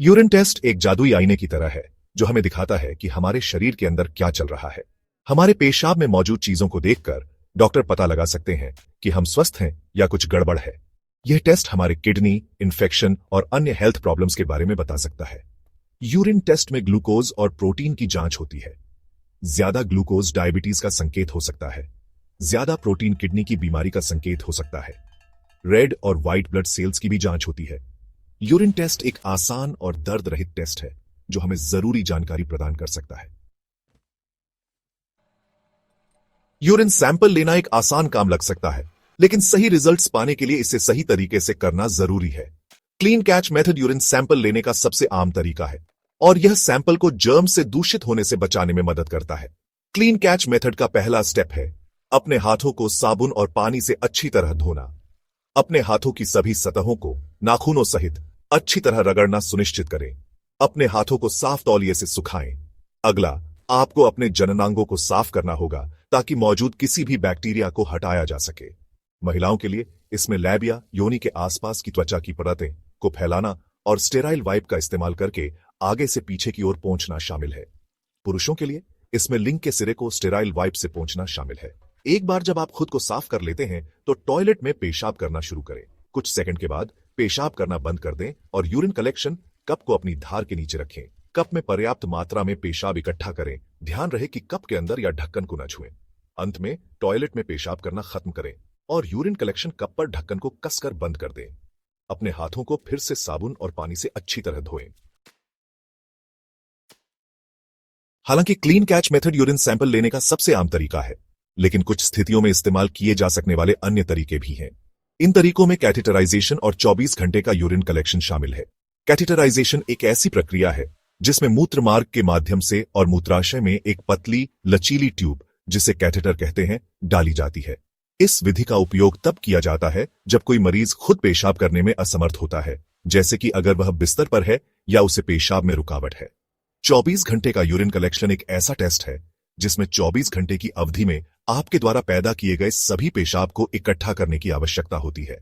Urine test एक जादुई आईने की तरह है जो हमें दिखाता है कि हमारे शरीर के अंदर क्या चल रहा है। हमारे पेशाब में मौजूद चीजों को देखकर डॉक्टर पता लगा सकते हैं कि हम स्वस्थ हैं या कुछ गड़बड़ है। यह टेस्ट हमारे किडनी, इन्फेक्शन और अन्य हेल्थ प्रॉब्लम्स के बारे में बता सकता है। यूरिन टेस्ट में ग्लूकोज और प्रोटीन की जांच होती है। ज्यादा ग्लूकोज डायबिटीज का संकेत हो सकता है। ज्यादा प्रोटीन किडनी की बीमारी का संकेत हो सकता है। रेड और व्हाइट ब्लड सेल्स की भी जांच होती है। यूरिन टेस्ट एक आसान और दर्द रहित टेस्ट है जो हमें जरूरी जानकारी प्रदान कर सकता है। यूरिन सैंपल लेना एक आसान काम लग सकता है, लेकिन सही रिजल्ट्स पाने के लिए इसे सही तरीके से करना जरूरी है। Clean catch method urine sample लेने का सबसे आम तरीका है और यह सैंपल को जर्म से दूषित होने से बचाने में मदद करता है। क्लीन कैच मेथड का पहला स्टेप है अपने हाथों को साबुन और पानी से अच्छी तरह धोना। अपने हाथों की सभी सतहों को नाखूनों सहित अच्छी तरह रगड़ना सुनिश्चित करें। अपने हाथों को साफ तौलिए से सुखाएं। अगला, आपको अपने जननांगों को साफ करना होगा ताकि मौजूद किसी भी बैक्टीरिया को हटाया जा सके। महिलाओं के लिए इसमें लैब या योनि के आसपास की त्वचा की परतें को फैलाना और स्टेराइल वाइप का इस्तेमाल करके आगे से पीछे की ओर पोंछना शामिल है। पुरुषों के लिए इसमें लिंग के सिरे को स्टेराइल वाइप से पोंछना शामिल है। एक बार जब आप खुद को साफ कर लेते हैं तो टॉयलेट में पेशाब करना शुरू करें। कुछ सेकंड के बाद पेशाब करना बंद कर दें और यूरिन कलेक्शन कप को अपनी धार के नीचे रखें। कप में पर्याप्त मात्रा में पेशाब इकट्ठा करें। ध्यान रहे कि कप के अंदर या ढक्कन को न छुएं। अंत में टॉयलेट में पेशाब करना खत्म करें और यूरिन कलेक्शन कप पर ढक्कन को कसकर बंद कर दें। अपने हाथों को फिर से साबुन और पानी से अच्छी तरह धोएं। हालांकि clean catch method urine sample लेने का सबसे आम तरीका है, लेकिन कुछ स्थितियों में इस्तेमाल किए जा सकने वाले अन्य तरीके भी हैं। इन तरीकों में कैथेटराइजेशन और 24 घंटे का यूरिन कलेक्शन शामिल है। कैथेटराइजेशन एक ऐसी प्रक्रिया है जिसमें मूत्र मार्ग के माध्यम से और मूत्राशय में एक पतली लचीली ट्यूब, जिसे कैथेटर कहते हैं, डाली जाती है। इस विधि का उपयोग तब किया जाता है जब कोई मरीज खुद पेशाब करने में असमर्थ होता है, जैसे कि अगर वह बिस्तर पर है या उसे पेशाब में रुकावट है। 24 घंटे का यूरिन कलेक्शन एक ऐसा टेस्ट है जिसमें 24 घंटे की अवधि में आपके द्वारा पैदा किए गए सभी पेशाब को इकट्ठा करने की आवश्यकता होती है।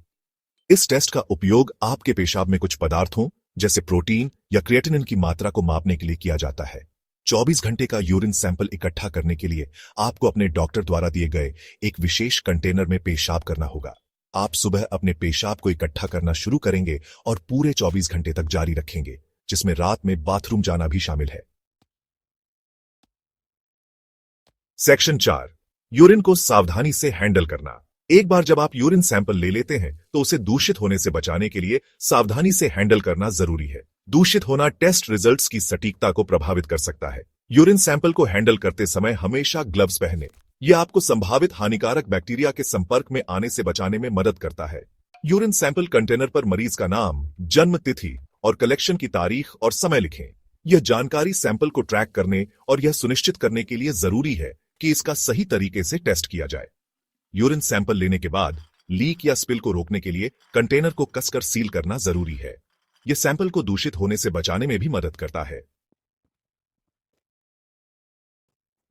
इस टेस्ट का उपयोग आपके पेशाब में कुछ पदार्थों जैसे प्रोटीन या क्रिएटिनिन की मात्रा को मापने के लिए किया जाता है। 24 घंटे का यूरिन सैंपल इकट्ठा करने के लिए आपको अपने डॉक्टर द्वारा दिए गए एक विशेष कंटेनर में पेशाब करना होगा। आप सुबह अपने पेशाब को इकट्ठा करना शुरू करेंगे और पूरे 24 घंटे तक जारी रखेंगे, जिसमें रात में बाथरूम जाना भी शामिल है। सेक्शन 4, यूरिन को सावधानी से हैंडल करना। एक बार जब आप यूरिन सैंपल ले लेते हैं तो उसे दूषित होने से बचाने के लिए सावधानी से हैंडल करना जरूरी है। दूषित होना टेस्ट रिजल्ट्स की सटीकता को प्रभावित कर सकता है। यूरिन सैंपल को हैंडल करते समय हमेशा ग्लव्स पहनें। यह आपको संभावित हानिकारक बैक्टीरिया के संपर्क में आने से बचाने में मदद करता है। यूरिन सैंपल कंटेनर पर मरीज का नाम, जन्म तिथि और कलेक्शन की तारीख और समय लिखें। यह जानकारी सैंपल को ट्रैक करने और यह सुनिश्चित करने के लिए जरूरी है कि इसका सही तरीके से टेस्ट किया जाए। यूरिन सैंपल लेने के बाद लीक या स्पिल को रोकने के लिए कंटेनर को कसकर सील करना जरूरी है। यह सैंपल को दूषित होने से बचाने में भी मदद करता है।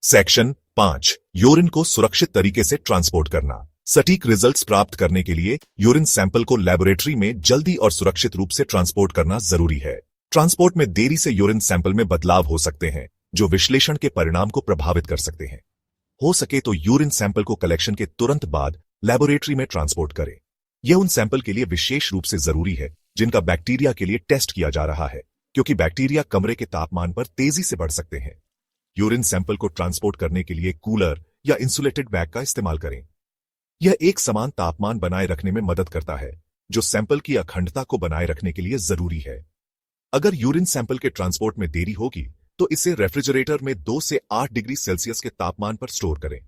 सेक्शन 5, यूरिन को सुरक्षित तरीके से ट्रांसपोर्ट करना। सटीक रिजल्ट्स प्राप्त करने के लिए यूरिन सैंपल को लेबोरेटरी में जल्दी और सुरक्षित रूप से ट्रांसपोर्ट करना जरूरी है। ट्रांसपोर्ट में देरी से यूरिन सैंपल में बदलाव हो सकते हैं जो विश्लेषण के परिणाम को प्रभावित कर सकते हैं। हो सके तो यूरिन सैंपल को कलेक्शन के तुरंत बाद लेबोरेटरी में ट्रांसपोर्ट करें। यह उन सैंपल के लिए विशेष रूप से जरूरी है जिनका बैक्टीरिया के लिए टेस्ट किया जा रहा है, क्योंकि बैक्टीरिया कमरे के तापमान पर तेजी से बढ़ सकते हैं। यूरिन सैंपल को ट्रांसपोर्ट करने के लिए कूलर या इंसुलेटेड बैग का इस्तेमाल करें। यह एक समान तापमान बनाए रखने में मदद करता है, जो सैंपल की अखंडता को बनाए रखने के लिए जरूरी है। अगर यूरिन सैंपल के ट्रांसपोर्ट में देरी होगी तो इसे रेफ्रिजरेटर में 2 से 8 डिग्री सेल्सियस के तापमान पर स्टोर करें।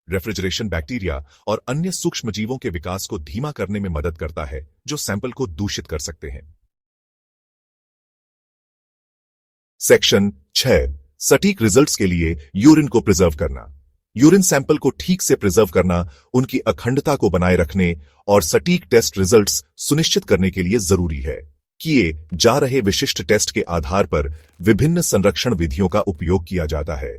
रेफ्रिजरेशन बैक्टीरिया और अन्य सूक्ष्मजीवों के विकास को धीमा करने में मदद करता है जो सैंपल को दूषित कर सकते हैं। सेक्शन 6, सटीक रिजल्ट्स के लिए यूरिन को प्रिजर्व करना। यूरिन सैंपल को ठीक से प्रिजर्व करना उनकी अखंडता को बनाए रखने और सटीक टेस्ट रिजल्ट्स सुनिश्चित करने के लिए जरूरी है। किए जा रहे विशिष्ट टेस्ट के आधार पर विभिन्न संरक्षण विधियों का उपयोग किया जाता है।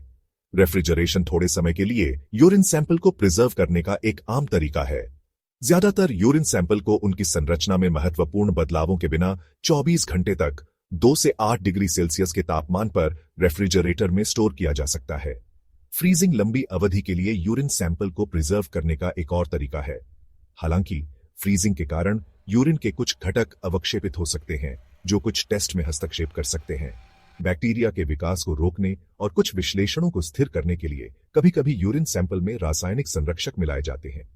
रेफ्रिजरेशन थोड़े समय के लिए यूरिन सैंपल को प्रिजर्व करने का एक आम तरीका है। ज्यादातर यूरिन सैंपल को उनकी संरचना में महत्वपूर्ण बदलावों के बिना 24 घंटे तक 2 से 8 डिग्री सेल्सियस के तापमान पर रेफ्रिजरेटर में स्टोर किया जा सकता है। फ्रीजिंग लंबी अवधि के लिए यूरिन सैंपल को प्रिजर्व करने का एक और तरीका है। हालांकि फ्रीजिंग के कारण यूरिन के कुछ घटक अवक्षेपित हो सकते हैं, जो कुछ टेस्ट में हस्तक्षेप कर सकते हैं। बैक्टीरिया के विकास को रोकने और कुछ विश्लेषणों को स्थिर करने के लिए कभी-कभी यूरिन सैंपल में रासायनिक संरक्षक मिलाए जाते हैं।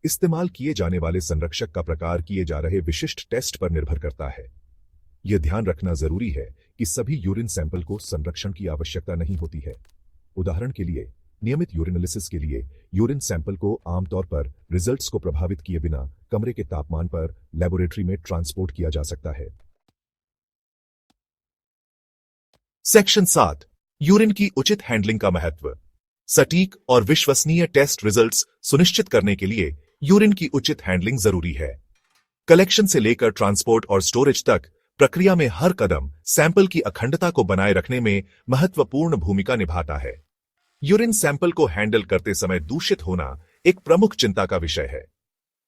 इस्तेमाल किए जाने वाले संरक्षक का प्रकार किए जा रहे विशिष्ट टेस्ट पर निर्भर करता है। यह ध्यान रखना जरूरी है कि सभी यूरिन सैंपल को संरक्षण की आवश्यकता नहीं होती है। उदाहरण के लिए, नियमित यूरिनालिसिस के लिए यूरिन सैंपल को आमतौर पर रिजल्ट्स को प्रभावित किए बिना कमरे के तापमान पर लेबोरेटरी में ट्रांसपोर्ट किया जा सकता है। सेक्शन 7, यूरिन की उचित हैंडलिंग का महत्व। सटीक और विश्वसनीय टेस्ट रिजल्ट्स सुनिश्चित करने के लिए यूरिन की उचित हैंडलिंग जरूरी है। कलेक्शन से लेकर ट्रांसपोर्ट और स्टोरेज तक प्रक्रिया में हर कदम सैंपल की अखंडता को बनाए रखने में महत्वपूर्ण भूमिका निभाता है। यूरिन सैंपल को हैंडल करते समय दूषित होना एक प्रमुख चिंता का विषय है।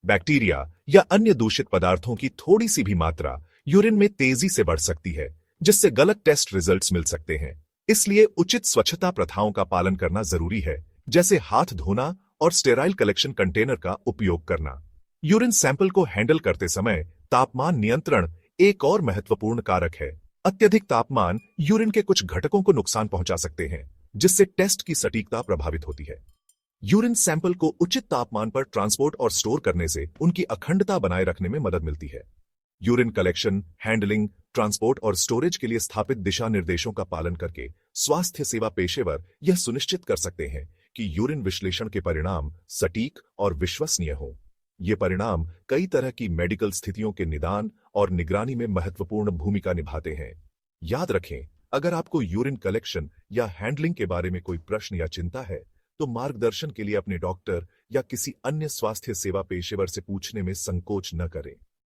बैक्टीरिया या अन्य दूषित पदार्थों की थोड़ी सी भी मात्रा यूरिन में तेजी से बढ़ सकती है, जिससे गलत टेस्ट रिजल्ट्स मिल सकते हैं। इसलिए उचित स्वच्छता प्रथाओं का पालन करना जरूरी है, जैसे हाथ धोना और स्टेराइल कलेक्शन कंटेनर का उपयोग करना। यूरिन सैंपल को हैंडल करते समय तापमान नियंत्रण एक और महत्वपूर्ण कारक है। अत्यधिक तापमान यूरिन के कुछ घटकों को नुकसान पहुंचा सकते हैं, जिससे टेस्ट की सटीकता प्रभावित होती है। यूरिन सैंपल को उचित तापमान पर ट्रांसपोर्ट और स्टोर करने से उनकी अखंडता बनाए रखने में मदद मिलती है। यूरिन कलेक्शन, हैंडलिंग, ट्रांसपोर्ट और स्टोरेज के लिए स्थापित दिशा निर्देशों का पालन करके स्वास्थ्य सेवा पेशेवर यह सुनिश्चित कर सकते हैं कि यूरिन विश्लेषण के परिणाम सटीक और विश्वसनीय हों। ये परिणाम कई तरह की मेडिकल स्थितियों के निदान और निगरानी में महत्वपूर्ण भूमिका निभाते हैं। याद रखें, अगर आपको यूरिन कलेक्शन या हैंडलिंग के बारे में कोई प्रश्न या चिंता है, तो मार्गदर्शन के लिए अपने डॉक्टर या किसी अन्य स्वास्थ्य सेवा पेशेवर से पूछने में संकोच न करें।